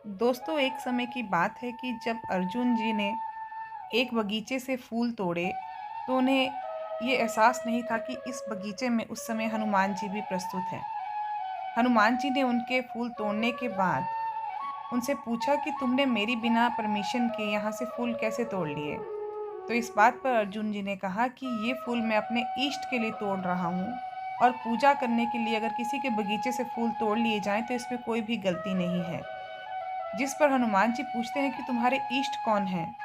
दोस्तों, एक समय की बात है कि जब अर्जुन जी ने एक बगीचे से फूल तोड़े, तो उन्हें ये एहसास नहीं था कि इस बगीचे में उस समय हनुमान जी भी प्रस्तुत हैं। हनुमान जी ने उनके फूल तोड़ने के बाद उनसे पूछा कि तुमने मेरी बिना परमिशन के यहाँ से फूल कैसे तोड़ लिए? तो इस बात पर अर्जुन जी ने कहा कि ये फूल मैं अपने इष्ट के लिए तोड़ रहा हूँ और पूजा करने के लिए अगर किसी के बगीचे से फूल तोड़ लिए जाएँ तो इसमें कोई भी गलती नहीं है। जिस पर हनुमान जी पूछते हैं कि तुम्हारे इष्ट कौन हैं?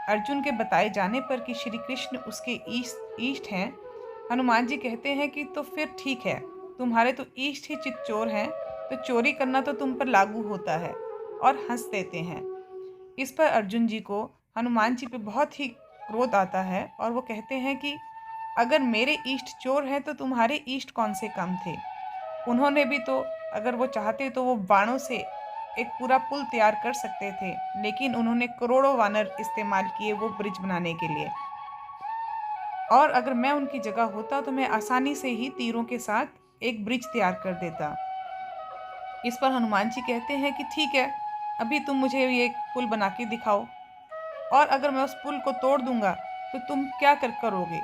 अर्जुन के बताए जाने पर कि श्री कृष्ण उसके इष्ट इष्ट हैं, हनुमान जी कहते हैं कि तो फिर ठीक है, तुम्हारे तो इष्ट ही चितचोर हैं, तो चोरी करना तो तुम पर लागू होता है, और हंस देते हैं। इस पर अर्जुन जी को हनुमान जी पे बहुत ही क्रोध आता है और वो कहते हैं कि अगर मेरे इष्ट चोर हैं तो तुम्हारे इष्ट कौन से कम थे। उन्होंने भी तो, अगर वो चाहते तो वो बाणों से एक पूरा पुल तैयार कर सकते थे, लेकिन उन्होंने करोड़ों वानर इस्तेमाल किए वो ब्रिज बनाने के लिए। और अगर मैं उनकी जगह होता तो मैं आसानी से ही तीरों के साथ एक ब्रिज तैयार कर देता। इस पर हनुमान जी कहते हैं कि ठीक है, अभी तुम मुझे ये पुल बना के दिखाओ, और अगर मैं उस पुल को तोड़ दूंगा तो तुम क्या करोगे?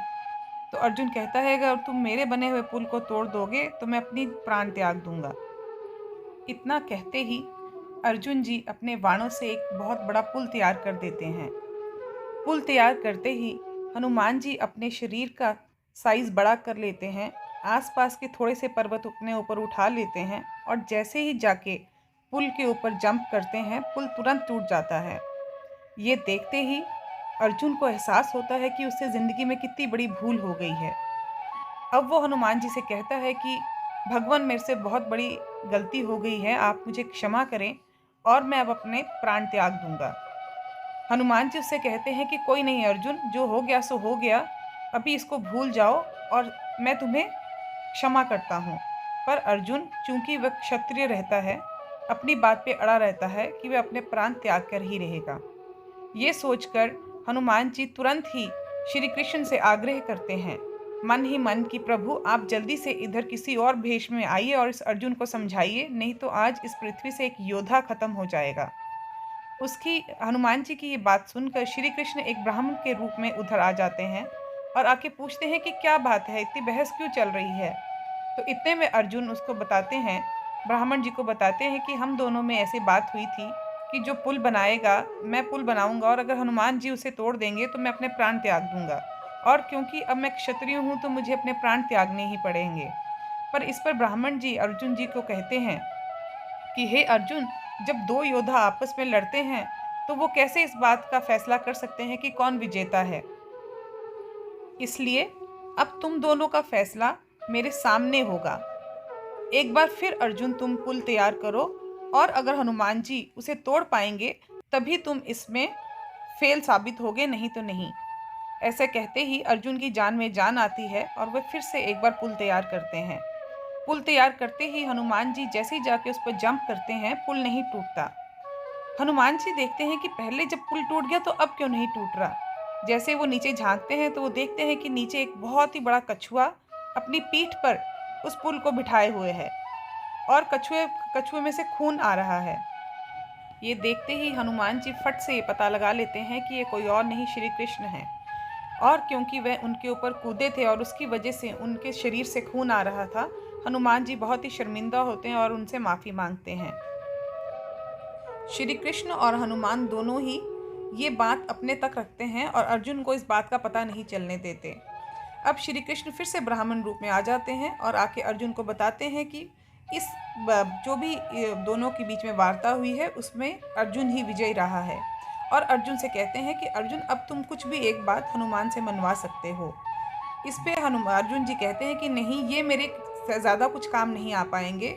तो अर्जुन कहता है, अगर तुम मेरे बने हुए पुल को तोड़ दोगे तो मैं अपनी प्राण त्याग दूंगा। इतना कहते ही अर्जुन जी अपने बाणों से एक बहुत बड़ा पुल तैयार कर देते हैं। पुल तैयार करते ही हनुमान जी अपने शरीर का साइज बड़ा कर लेते हैं, आसपास के थोड़े से पर्वत अपने ऊपर उठा लेते हैं और जैसे ही जाके पुल के ऊपर जंप करते हैं, पुल तुरंत टूट जाता है। ये देखते ही अर्जुन को एहसास होता है कि उससे ज़िंदगी में कितनी बड़ी भूल हो गई है। अब वो हनुमान जी से कहता है कि भगवान, मेरे से बहुत बड़ी गलती हो गई है, आप मुझे क्षमा करें और मैं अब अपने प्राण त्याग दूंगा। हनुमान जी उससे कहते हैं कि कोई नहीं अर्जुन, जो हो गया सो हो गया, अभी इसको भूल जाओ और मैं तुम्हें क्षमा करता हूँ। पर अर्जुन, चूंकि वह क्षत्रिय रहता है, अपनी बात पे अड़ा रहता है कि वह अपने प्राण त्याग कर ही रहेगा। ये सोचकर हनुमान जी तुरंत ही श्री कृष्ण से आग्रह करते हैं, मन ही मन, कि प्रभु आप जल्दी से इधर किसी और भेष में आइए और इस अर्जुन को समझाइए, नहीं तो आज इस पृथ्वी से एक योद्धा खत्म हो जाएगा। उसकी हनुमान जी की ये बात सुनकर श्री कृष्ण एक ब्राह्मण के रूप में उधर आ जाते हैं और आके पूछते हैं कि क्या बात है, इतनी बहस क्यों चल रही है? तो इतने में अर्जुन उसको बताते हैं, ब्राह्मण जी को बताते हैं कि हम दोनों में ऐसी बात हुई थी कि जो पुल बनाएगा, मैं पुल बनाऊंगा और अगर हनुमान जी उसे तोड़ देंगे तो मैं अपने प्राण त्याग दूंगा, और क्योंकि अब मैं क्षत्रिय हूँ तो मुझे अपने प्राण त्यागने ही पड़ेंगे। पर इस पर ब्राह्मण जी अर्जुन जी को कहते हैं कि हे अर्जुन, जब दो योद्धा आपस में लड़ते हैं तो वो कैसे इस बात का फैसला कर सकते हैं कि कौन विजेता है? इसलिए अब तुम दोनों का फैसला मेरे सामने होगा। एक बार फिर अर्जुन तुम पुल तैयार करो, और अगर हनुमान जी उसे तोड़ पाएंगे तभी तुम इसमें फेल साबित होगे, नहीं तो नहीं। ऐसे कहते ही अर्जुन की जान में जान आती है और वे फिर से एक बार पुल तैयार करते हैं। पुल तैयार करते ही हनुमान जी जैसे ही जाके उस पर जंप करते हैं, पुल नहीं टूटता। हनुमान जी देखते हैं कि पहले जब पुल टूट गया तो अब क्यों नहीं टूट रहा। जैसे वो नीचे झांकते हैं तो वो देखते हैं कि नीचे एक बहुत ही बड़ा कछुआ अपनी पीठ पर उस पुल को बिठाए हुए है, और कछुए कछुए में से खून आ रहा है। ये देखते ही हनुमान जी फट से ये पता लगा लेते हैं कि ये कोई और नहीं, श्री कृष्ण हैं। और क्योंकि वह उनके ऊपर कूदे थे और उसकी वजह से उनके शरीर से खून आ रहा था, हनुमान जी बहुत ही शर्मिंदा होते हैं और उनसे माफ़ी मांगते हैं। श्री कृष्ण और हनुमान दोनों ही ये बात अपने तक रखते हैं और अर्जुन को इस बात का पता नहीं चलने देते। अब श्री कृष्ण फिर से ब्राह्मण रूप में आ जाते हैं और आके अर्जुन को बताते हैं कि इस जो भी दोनों के बीच में वार्ता हुई है उसमें अर्जुन ही विजयी रहा है। और अर्जुन से कहते हैं कि अर्जुन, अब तुम कुछ भी एक बात हनुमान से मनवा सकते हो। इस पे हनुमान अर्जुन जी कहते हैं कि नहीं, ये मेरे से ज़्यादा कुछ काम नहीं आ पाएंगे।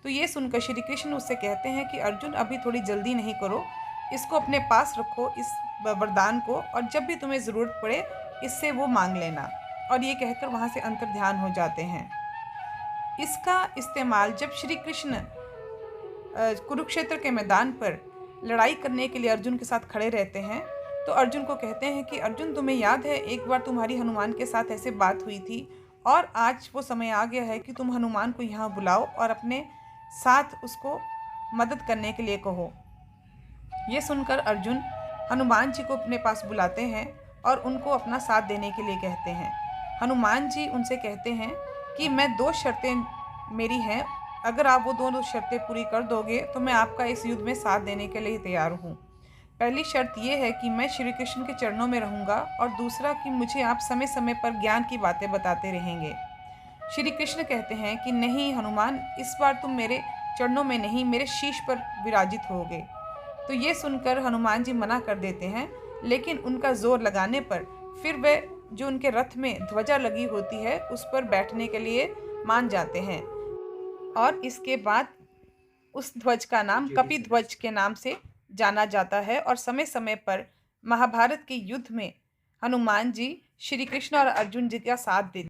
तो ये सुनकर श्री कृष्ण उससे कहते हैं कि अर्जुन, अभी थोड़ी जल्दी नहीं करो, इसको अपने पास रखो, इस वरदान को, और जब भी तुम्हें ज़रूरत पड़े इससे वो मांग लेना। और ये कहकर वहाँ से अंतर ध्यान हो जाते हैं। इसका इस्तेमाल जब श्री कृष्ण कुरुक्षेत्र के मैदान पर लड़ाई करने के लिए अर्जुन के साथ खड़े रहते हैं, तो अर्जुन को कहते हैं कि अर्जुन, तुम्हें याद है एक बार तुम्हारी हनुमान के साथ ऐसे बात हुई थी, और आज वो समय आ गया है कि तुम हनुमान को यहाँ बुलाओ और अपने साथ उसको मदद करने के लिए कहो। ये सुनकर अर्जुन हनुमान जी को अपने पास बुलाते हैं और उनको अपना साथ देने के लिए कहते हैं। हनुमान जी उनसे कहते हैं कि मैं 2 शर्तें मेरी हैं, अगर आप वो दोनों शर्तें पूरी कर दोगे तो मैं आपका इस युद्ध में साथ देने के लिए तैयार हूँ। पहली शर्त ये है कि मैं श्री कृष्ण के चरणों में रहूँगा और दूसरा कि मुझे आप समय-समय पर ज्ञान की बातें बताते रहेंगे। श्री कृष्ण कहते हैं कि नहीं हनुमान, इस बार तुम मेरे चरणों में नहीं, मेरे शीश पर विराजित होगे। तो ये सुनकर हनुमान जी मना कर देते हैं, लेकिन उनका ज़ोर लगाने पर फिर वह जो उनके रथ में ध्वजा लगी होती है, उस पर बैठने के लिए मान जाते हैं और इसके बाद उस ध्वज का नाम कपिध्वज के नाम से जाना जाता है और समय-समय पर महाभारत के युद्ध में हनुमान जी श्री कृष्ण और अर्जुन जी का साथ देते